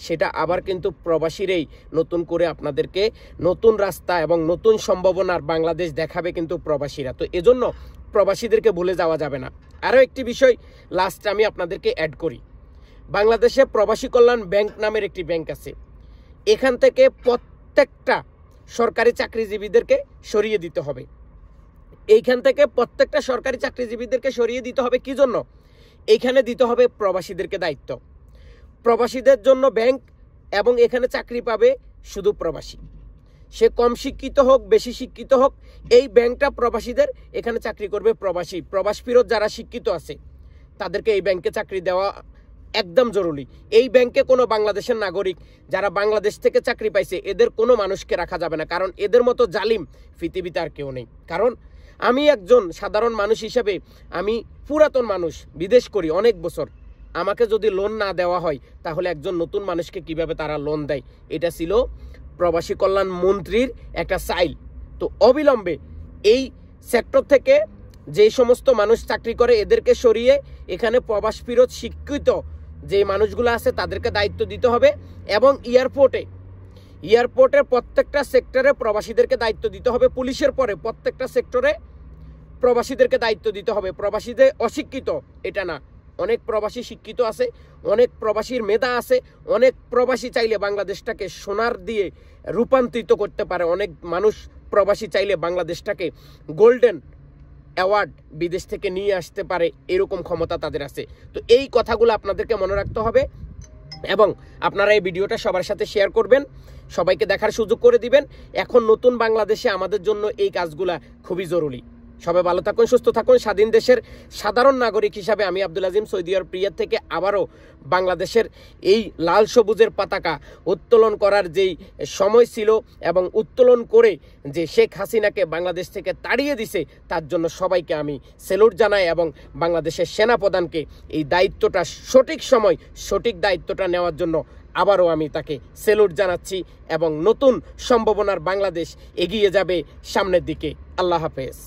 সেটা আবার কিন্তু প্রবাসীরাই নতুন করে আপনাদেরকে নতুন রাস্তা এবং নতুন সম্ভাবনার বাংলাদেশ দেখাবে কিন্তু প্রবাসীরা। তো এজন্য প্রবাসীদেরকে ভুলে যাওয়া যাবে না। আরও একটি বিষয় লাস্টে আমি আপনাদেরকে অ্যাড করি, বাংলাদেশে প্রবাসী কল্যাণ ব্যাংক নামের একটি ব্যাংক আছে। এখান থেকে প্রত্যেকটা সরকারি চাকরিজীবীদেরকে সরিয়ে দিতে হবে। এইখান থেকে প্রত্যেকটা সরকারি চাকরিজীবীদেরকে সরিয়ে দিতে হবে কি জন্য? এইখানে দিতে হবে প্রবাসীদেরকে দায়িত্ব। প্রবাসীদের জন্য ব্যাংক, এবং এখানে চাকরি পাবে শুধু প্রবাসী, সে কম শিক্ষিত হোক বেশি শিক্ষিত হোক, এই ব্যাংকটা প্রবাসীদের, এখানে চাকরি করবে প্রবাসী। প্রবাস ফিরত যারা শিক্ষিত আছে তাদেরকে এই ব্যাংকে চাকরি দেওয়া একদম জরুরি। এই ব্যাংকে কোনো বাংলাদেশের নাগরিক যারা বাংলাদেশ থেকে চাকরি পাইছে এদের কোনো মানুষকে রাখা যাবে না, কারণ এদের মতো জালিম পৃথিবীতে আর কেউ নেই। কারণ আমি একজন সাধারণ মানুষ হিসেবে, আমি পুরাতন মানুষ, বিদেশ করি অনেক বছর, আমাকে যদি লোন না দেওয়া হয় তাহলে একজন নতুন মানুষকে কিভাবে তারা লোন দেয়? এটা ছিল প্রবাসী কল্যাণ মন্ত্রীর একটা চাইল। তো অবিলম্বে এই সেক্টর থেকে যে সমস্ত মানুষ চাকরি করে এদেরকে সরিয়ে এখানে প্রবাস ফিরত শিক্ষিত যে মানুষগুলো আছে তাদেরকে দায়িত্ব দিতে হবে, এবং এয়ারপোর্টের প্রত্যেকটা সেক্টরে প্রবাসীদেরকে দায়িত্ব দিতে হবে। পুলিশের পরে প্রত্যেকটা সেক্টরে প্রবাসীদেরকে দায়িত্ব দিতে হবে। প্রবাসীদের অশিক্ষিত এটা না, অনেক প্রবাসী শিক্ষিত আছে, অনেক প্রবাসীর মেধা আছে, অনেক প্রবাসী চাইলে বাংলাদেশটাকে সোনার দিয়ে রূপান্তরিত করতে পারে। অনেক মানুষ প্রবাসী চাইলে বাংলাদেশটাকে গোল্ডেন অ্যাওয়ার্ড বিদেশ থেকে নিয়ে আসতে পারে, এরকম ক্ষমতা তাদের আছে। তো এই কথাগুলো আপনাদেরকে মনে রাখতে হবে, এবং আপনারা এই ভিডিওটা সবার সাথে শেয়ার করবেন, সবাইকে দেখার সুযোগ করে দিবেন। এখন নতুন বাংলাদেশে আমাদের জন্য এই কাজগুলা খুবই জরুরি। সবাই ভালো থাকুন, সুস্থ থাকুন। স্বাধীন দেশের সাধারণ নাগরিক হিসাবে আমি আব্দুল আজিম সৌদি আরব রিয়াদ থেকে আবারও বাংলাদেশের এই লাল সবুজের পতাকা উত্তোলন করার যেই সময় ছিল, এবং উত্তোলন করে যে শেখ হাসিনাকে বাংলাদেশ থেকে তাড়িয়ে দিছে, তার জন্য সবাইকে আমি স্যালুট জানাই, এবং বাংলাদেশের সেনাপ্রধানকে এই দায়িত্বটা সঠিক সময় সঠিক দায়িত্বটা নেওয়ার জন্য আবারও আমি তাকে স্যালুট জানাচ্ছি, এবং নতুন সম্ভাবনার বাংলাদেশ এগিয়ে যাবে সামনের দিকে। আল্লাহ হাফেজ।